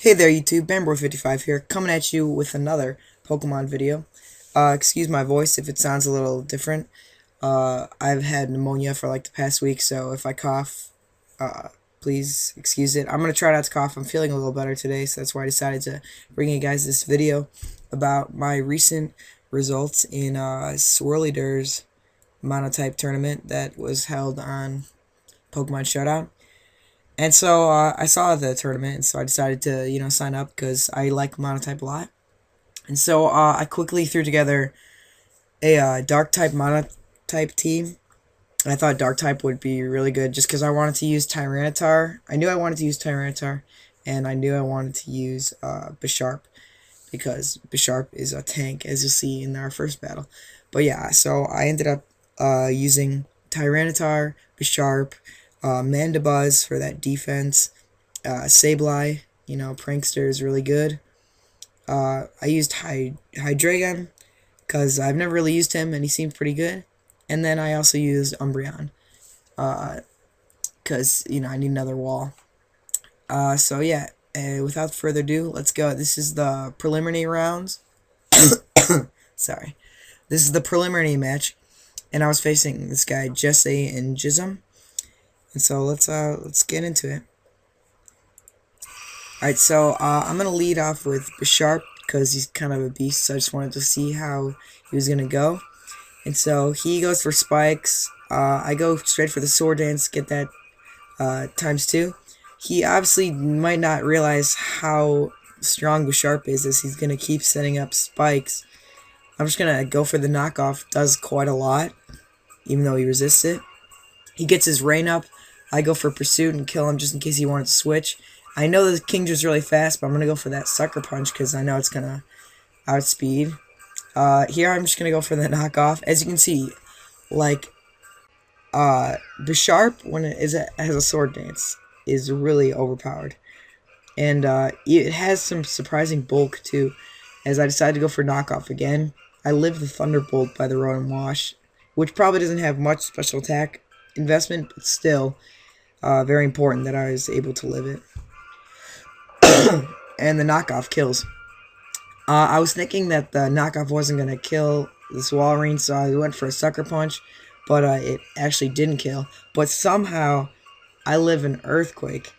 Hey there YouTube, Bambro55 here, coming at you with another Pokemon video. Excuse my voice if it sounds a little different. I've had pneumonia for like the past week, so if I cough, please excuse it. I'm going to try not to cough. I'm feeling a little better today, so that's why I decided to bring you guys this video about my recent results in Swirlyder's Monotype tournament that was held on Pokemon Showdown. And so I saw the tournament, and so I decided to, sign up because I like Monotype a lot. And so I quickly threw together a Dark-type Monotype team. And I thought Dark-type would be really good just because I wanted to use Tyranitar. I knew I wanted to use Tyranitar, and I knew I wanted to use Bisharp because Bisharp is a tank, as you'll see in our first battle. But yeah, so I ended up using Tyranitar, Bisharp, Mandibuzz for that defense, Sableye, Prankster is really good. I used Hydreigon because I've never really used him and he seemed pretty good. And then I also used Umbreon because, I need another wall. So yeah, without further ado, let's go. This is the preliminary rounds. Sorry. This is the preliminary match, and I was facing this guy, Jesse and Jism. And so let's get into it. Alright, so I'm gonna lead off with Bisharp because he's kind of a beast, so I just wanted to see how he was gonna go. And so he goes for spikes. I go straight for the sword dance, get that ×2. He obviously might not realize how strong Bisharp is, as he's gonna keep setting up spikes. I'm just gonna go for the knockoff. Does quite a lot, even though he resists it. He gets his rain up. I go for pursuit and kill him just in case he wanted to switch. I know the Kingdra's really fast, but I'm going to go for that sucker punch because I know it's going to outspeed. Here I'm just going to go for the knockoff. As you can see, like, Bisharp, when it has a sword dance, is really overpowered. And it has some surprising bulk too, as I decided to go for knockoff again. I live the Thunderbolt by the Road and Wash, which probably doesn't have much special attack investment, but still very important that I was able to live it. And the knockoff kills. I was thinking that the knockoff wasn't going to kill this Walrein, so I went for a sucker punch, but it actually didn't kill. But somehow I live an Earthquake,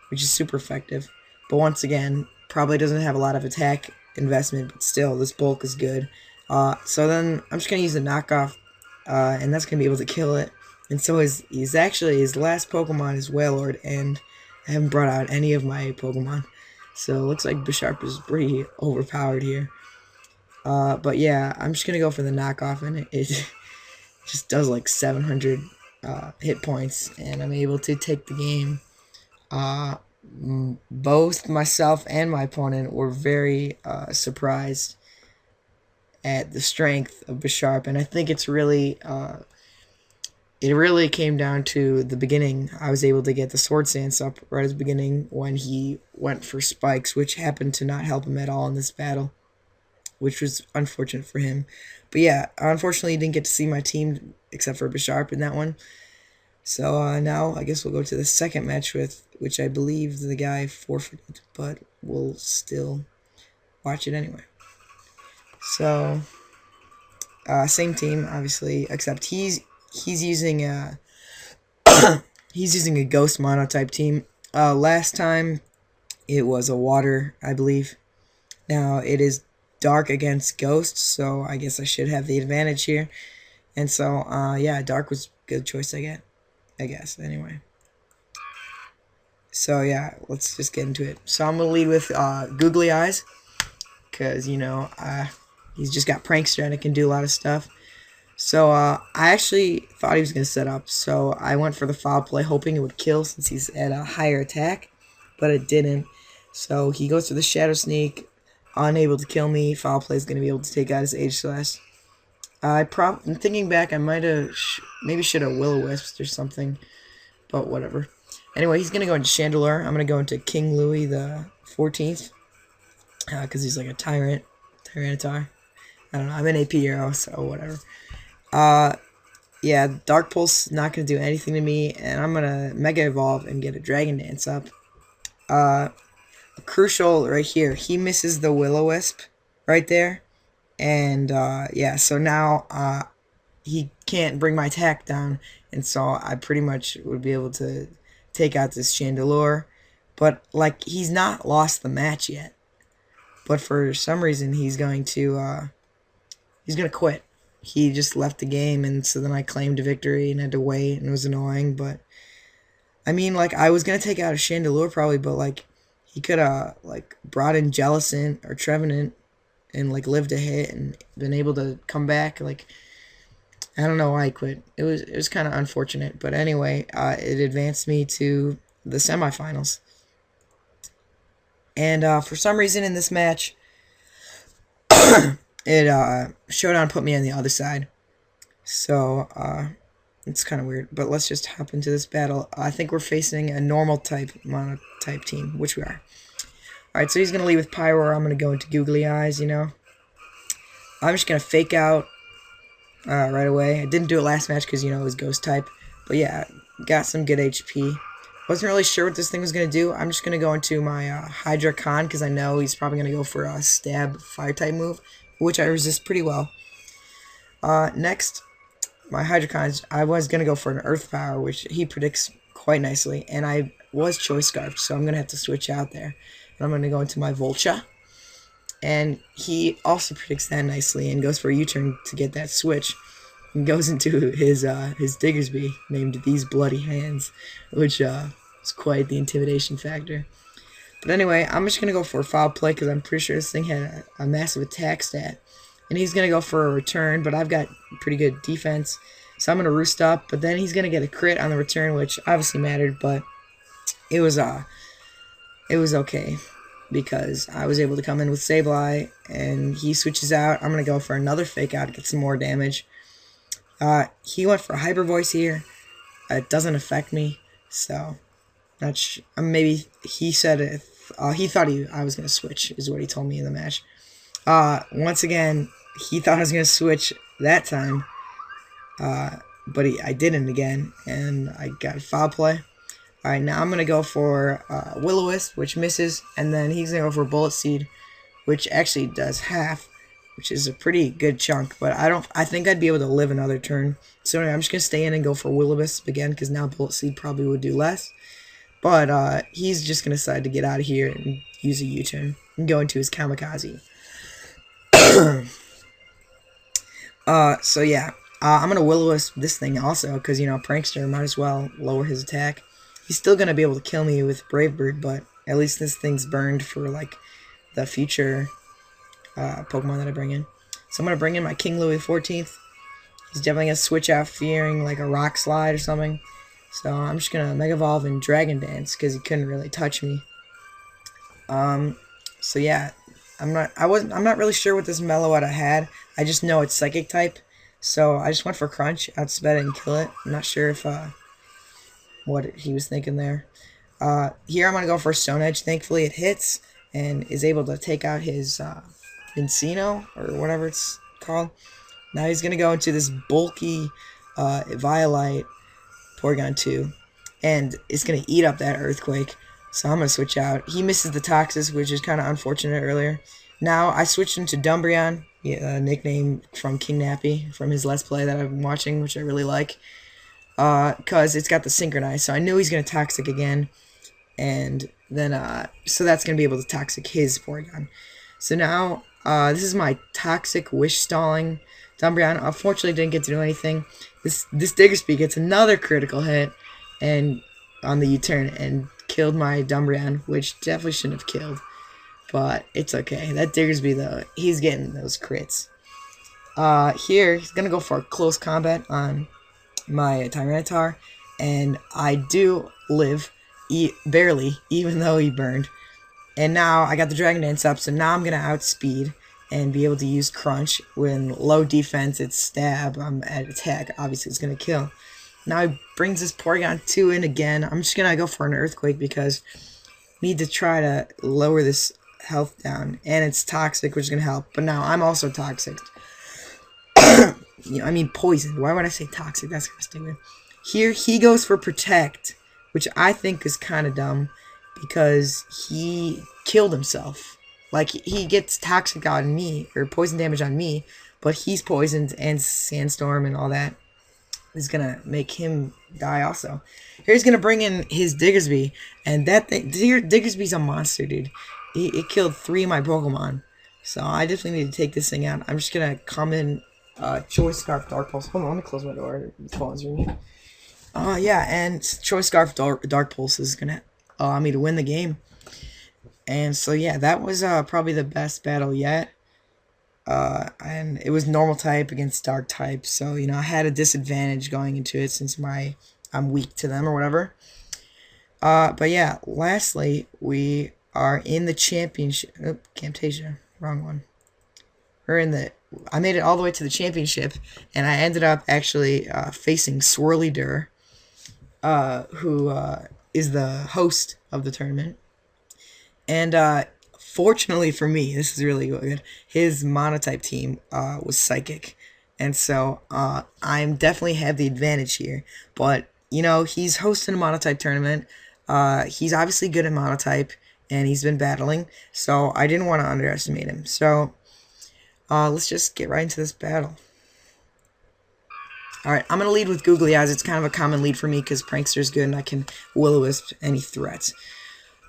which is super effective. But once again, probably doesn't have a lot of attack investment, but still, this bulk is good. So then I'm just going to use the knockoff, and that's going to be able to kill it. And so his last Pokemon is Wailord, and I haven't brought out any of my Pokemon. So it looks like Bisharp is pretty overpowered here. But yeah, I'm just going to go for the knockoff, and it just does like 700 hit points, and I'm able to take the game. Both myself and my opponent were very surprised at the strength of Bisharp, and I think it's really... it really came down to the beginning. I was able to get the sword stance up right at the beginning when he went for spikes, which happened to not help him at all in this battle, which was unfortunate for him. But yeah, unfortunately, you didn't get to see my team except for Bisharp in that one. So now I guess we'll go to the second match, which I believe the guy forfeited, but we'll still watch it anyway. So same team, obviously, except he's using a ghost Monotype team. Last time it was a water, I believe. Now it is dark against ghost, so I guess I should have the advantage here. And so yeah, dark was a good choice, I guess anyway. So yeah, let's just get into it. So I'm gonna lead with Googly Eyes, because he's just got Prankster and it can do a lot of stuff. So I actually thought he was going to set up, so I went for the foul play, hoping it would kill since he's at a higher attack, but it didn't. So he goes for the Shadow Sneak, unable to kill me. Foul play is going to be able to take out his Aegislash. I'm thinking back, I might have maybe should have Will-O-Wisp or something, but whatever. Anyway, he's going to go into Chandelure. I'm going to go into King Louis the 14th, because he's like a Tyranitar. I don't know, I'm an AP hero, so whatever. Yeah, Dark Pulse not going to do anything to me, and I'm going to Mega Evolve and get a Dragon Dance up. crucial right here. He misses the Will-O-Wisp right there. And yeah, so now he can't bring my attack down. And so I pretty much would be able to take out this Chandelure. But, like, he's not lost the match yet. But for some reason, he's going to quit. He just left the game, and so then I claimed a victory and had to wait, and it was annoying. But I mean, like, I was gonna take out a Chandelure probably, but like, he could like brought in Jellicent or Trevenant and like lived a hit and been able to come back. Like, I don't know why I quit. It was kind of unfortunate, but anyway, it advanced me to the semifinals. And for some reason in this match, Showdown put me on the other side. So it's kind of weird. But let's just hop into this battle. I think we're facing a normal type Monotype team, which we are. Alright, so he's going to lead with Pyro. I'm going to go into Googly Eyes, you know. I'm just going to fake out right away. I didn't do it last match because, you know, it was Ghost type. But yeah, got some good HP. Wasn't really sure what this thing was going to do. I'm just going to go into my Hydra Con because I know he's probably going to go for a stab fire type move, which I resist pretty well. Next, my Hydra Cons, I was going to go for an Earth Power, which he predicts quite nicely. And I was Choice Scarfed, so I'm going to have to switch out there. And I'm going to go into my Volcha. And he also predicts that nicely and goes for a U-turn to get that switch. And goes into his Diggersby, named These Bloody Hands, which is quite the intimidation factor. But anyway, I'm just going to go for a foul play because I'm pretty sure this thing had a massive attack stat. And he's going to go for a return, but I've got pretty good defense. So I'm going to roost up, but then he's going to get a crit on the return, which obviously mattered, but it was okay. Because I was able to come in with Sableye, and he switches out. I'm going to go for another fake out to get some more damage. He went for a Hyper Voice here. It doesn't affect me, so maybe he said he thought I was going to switch, is what he told me in the match. Once again, he thought I was going to switch that time, but I didn't again, and I got a foul play. Alright, now I'm going to go for Will-O-Wisp, which misses, and then he's going to go for Bullet Seed, which actually does half, which is a pretty good chunk, but I think I'd be able to live another turn. So anyway, I'm just going to stay in and go for Will-O-Wisp again, because now Bullet Seed probably would do less. But he's just going to decide to get out of here and use a U-turn and go into his Kamikaze. So yeah, I'm going to Will-O-Wisp this thing also, because, you know, Prankster might as well lower his attack. He's still going to be able to kill me with Brave Bird, but at least this thing's burned for, like, the future Pokemon that I bring in. So I'm going to bring in my King Louis 14th. He's definitely going to switch out fearing, like, a Rock Slide or something. So I'm just going to Mega Evolve and Dragon Dance, because he couldn't really touch me. So yeah, I'm not really sure what this Meloetta had. I just know it's Psychic type. So I just went for Crunch, outsped it, and kill it. I'm not sure if what he was thinking there. Here I'm going to go for Stone Edge. Thankfully it hits and is able to take out his Encino, or whatever it's called. Now he's going to go into this bulky Violite Porygon 2, and it's going to eat up that Earthquake. So I'm going to switch out. He misses the Toxis, which is kind of unfortunate earlier. Now I switched into Dumbreon, a nickname from King Nappy, from his Let's Play that I've been watching, which I really like. Because it's got the Synchronize, so I knew he's going to Toxic again, and then, so that's going to be able to Toxic his Porygon. So now, this is my Toxic Wish Stalling Dumbreon. Unfortunately, didn't get to do anything. This Diggersby gets another critical hit, and on the U-turn, and killed my Dumbreon, which definitely shouldn't have killed, but it's okay. That Diggersby, though, he's getting those crits. Here, he's going to go for a close combat on my Tyranitar, and I do live, barely, even though he burned. And now I got the Dragon Dance up, so now I'm going to outspeed and be able to use Crunch. When low defense, it's stab, I'm at attack, obviously it's going to kill. Now he brings this Porygon 2 in again. I'm just going to go for an Earthquake because I need to try to lower this health down, and it's Toxic, which is going to help, but now I'm also Toxic. You know, I mean poisoned. Why would I say toxic? That's kind of stupid. Here, he goes for Protect, which I think is kind of dumb, because he killed himself. Like, he gets toxic on me, or poison damage on me, but he's poisoned, and Sandstorm and all that is gonna make him die also. Here he's gonna bring in his Diggersby, and that thing, Diggersby's a monster, dude. It killed 3 of my Pokemon. So I definitely need to take this thing out. I'm just gonna come in Choice Scarf Dark Pulse. Hold on, let me close my door. The phone's ringing. Yeah, and Choice Scarf Dark Pulse is gonna allow me to win the game. And so yeah, that was probably the best battle yet. And it was normal type against dark type, so I had a disadvantage going into it since I'm weak to them or whatever. But yeah, lastly, we are in the championship. Oh, Camtasia, wrong one. I made it all the way to the championship, and I ended up actually facing Swirlyder, who is the host of the tournament. And fortunately for me, this is really good, his Monotype team was Psychic. And so I'm definitely have the advantage here. But, he's hosting a Monotype tournament. He's obviously good at Monotype, and he's been battling. So I didn't want to underestimate him. So let's just get right into this battle. Alright, I'm going to lead with Googly Eyes. It's kind of a common lead for me because Prankster's good and I can Will-O-Wisp any threats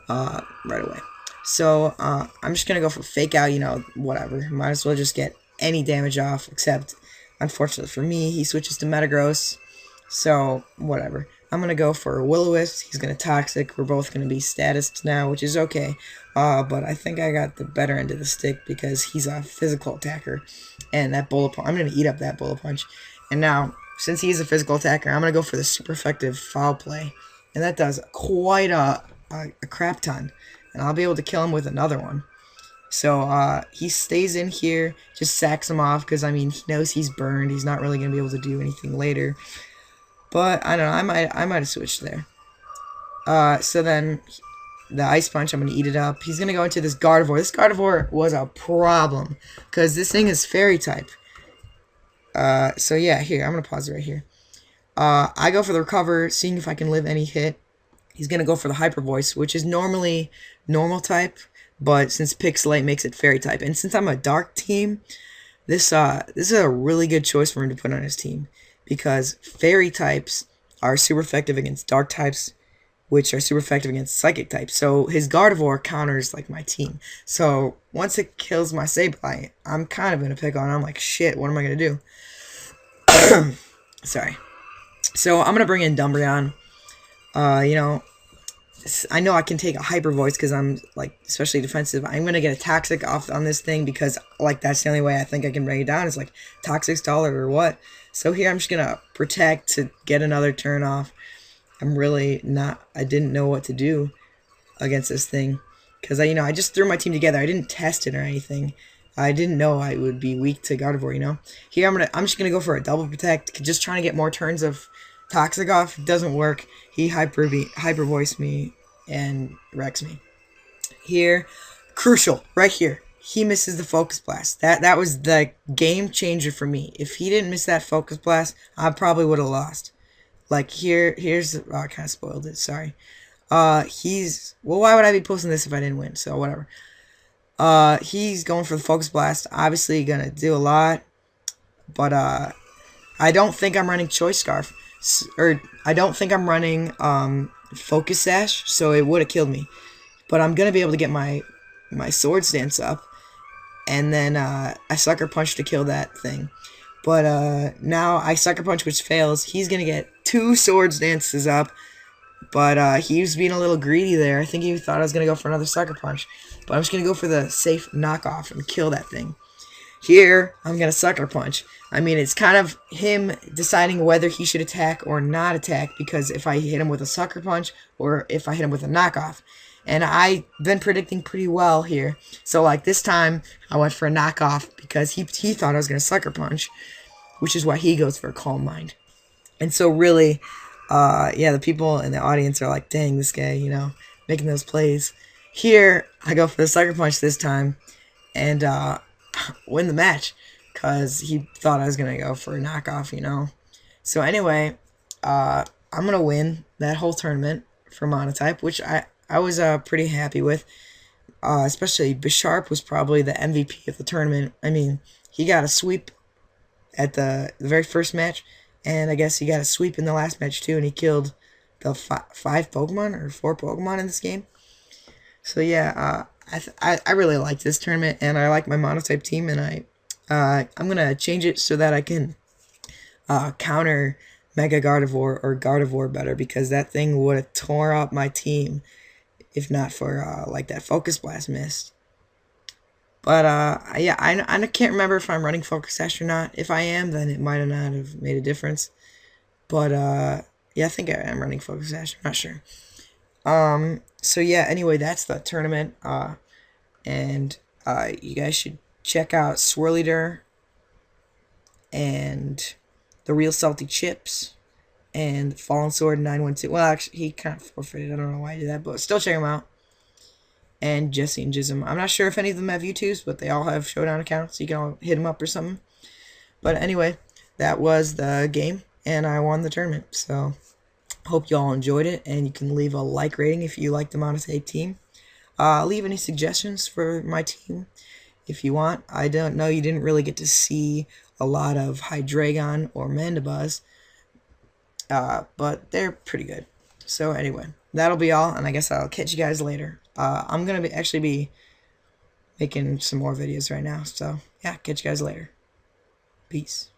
right away. So I'm just going to go for Fake Out, whatever. Might as well just get any damage off, except, unfortunately for me, he switches to Metagross. So, whatever. I'm going to go for Will-O-Wisp. He's going to Toxic. We're both going to be statists now, which is okay. But I think I got the better end of the stick because he's a physical attacker. And that Bullet Punch, I'm going to eat up that Bullet Punch. And now, since he's a physical attacker, I'm going to go for the super effective Foul Play. And that does quite a crap ton. And I'll be able to kill him with another one. So he stays in here, just sacks him off, because, he knows he's burned. He's not really going to be able to do anything later. But, I don't know, I might have switched there. So then, the Ice Punch, I'm going to eat it up. He's going to go into this Gardevoir. This Gardevoir was a problem, because this thing is Fairy type. So yeah, here, I'm going to pause it right here. I go for the Recover, seeing if I can live any hit. He's going to go for the Hyper Voice, which is normally normal type, but since Pixelate makes it Fairy type, and since I'm a Dark team, this is a really good choice for him to put on his team, because Fairy types are super effective against Dark types, which are super effective against Psychic types. So his Gardevoir counters like my team. So once it kills my Sableye, I'm kind of in a pickle, and I'm like, shit, what am I going to do? Sorry. So I'm going to bring in Dumbreon. I know I can take a Hyper Voice because I'm, especially defensive. I'm going to get a Toxic off on this thing because, that's the only way I think I can bring it down is, Toxic's taller or what. So here I'm just going to Protect to get another turn off. I'm really not, I didn't know what to do against this thing because, I just threw my team together. I didn't test it or anything. I didn't know I would be weak to Gardevoir, Here I'm just going to go for a double Protect, just trying to get more turns of Toxic off. It doesn't work. He Hyper Voice me and wrecks me. Here, crucial, right here. He misses the Focus Blast. That was the game changer for me. If he didn't miss that Focus Blast, I probably would have lost. Here's I kind of spoiled it. Sorry. Why would I be posting this if I didn't win? So whatever. He's going for the Focus Blast. Obviously gonna do a lot, but I don't think I'm running Choice Scarf. Or I don't think I'm running Focus Sash, so it would have killed me. But I'm going to be able to get my Swords Dance up, and then I Sucker Punch to kill that thing. But now I Sucker Punch, which fails. He's going to get 2 Swords Dances up, but he was being a little greedy there. I think he thought I was going to go for another Sucker Punch. But I'm just going to go for the safe knockoff and kill that thing. Here, I'm going to Sucker Punch. It's kind of him deciding whether he should attack or not attack, because if I hit him with a Sucker Punch or if I hit him with a knockoff. And I've been predicting pretty well here. So, this time, I went for a knockoff because he thought I was going to Sucker Punch, which is why he goes for a Calm Mind. And so, really, the people in the audience are like, dang, this guy, making those plays. Here, I go for the Sucker Punch this time and win the match. Because he thought I was going to go for a knockoff, So anyway, I'm going to win that whole tournament for Monotype, which I was pretty happy with. Especially Bisharp was probably the MVP of the tournament. I mean, he got a sweep at the very first match, and I guess he got a sweep in the last match too, and he killed the five Pokemon or four Pokemon in this game. So yeah, I really like this tournament, and I like my Monotype team, and I'm gonna change it so that I can counter Mega Gardevoir or Gardevoir better, because that thing would have tore up my team if not for like that Focus Blast missed. But yeah, I can't remember if I'm running Focus Sash or not. If I am, then it might not have made a difference. But yeah, I think I am running Focus Sash. I'm not sure. So yeah, anyway, that's the tournament. And you guys should check out Swirlyder and the Real Salty Chips and Fallen Sword 912. Well, actually, he kind of forfeited. I don't know why he did that, but still check him out. And Jesse and Jism. I'm not sure if any of them have YouTubes, but they all have Showdown accounts, so you can all hit them up or something. But anyway, that was the game, and I won the tournament. So, hope you all enjoyed it, and you can leave a like rating if you like the Monotype team. Leave any suggestions for my team if you want. I don't know, you didn't really get to see a lot of Hydreigon or Mandibuzz, but they're pretty good. So anyway, that'll be all, and I guess I'll catch you guys later. I'm going to actually be making some more videos right now, so yeah, catch you guys later. Peace.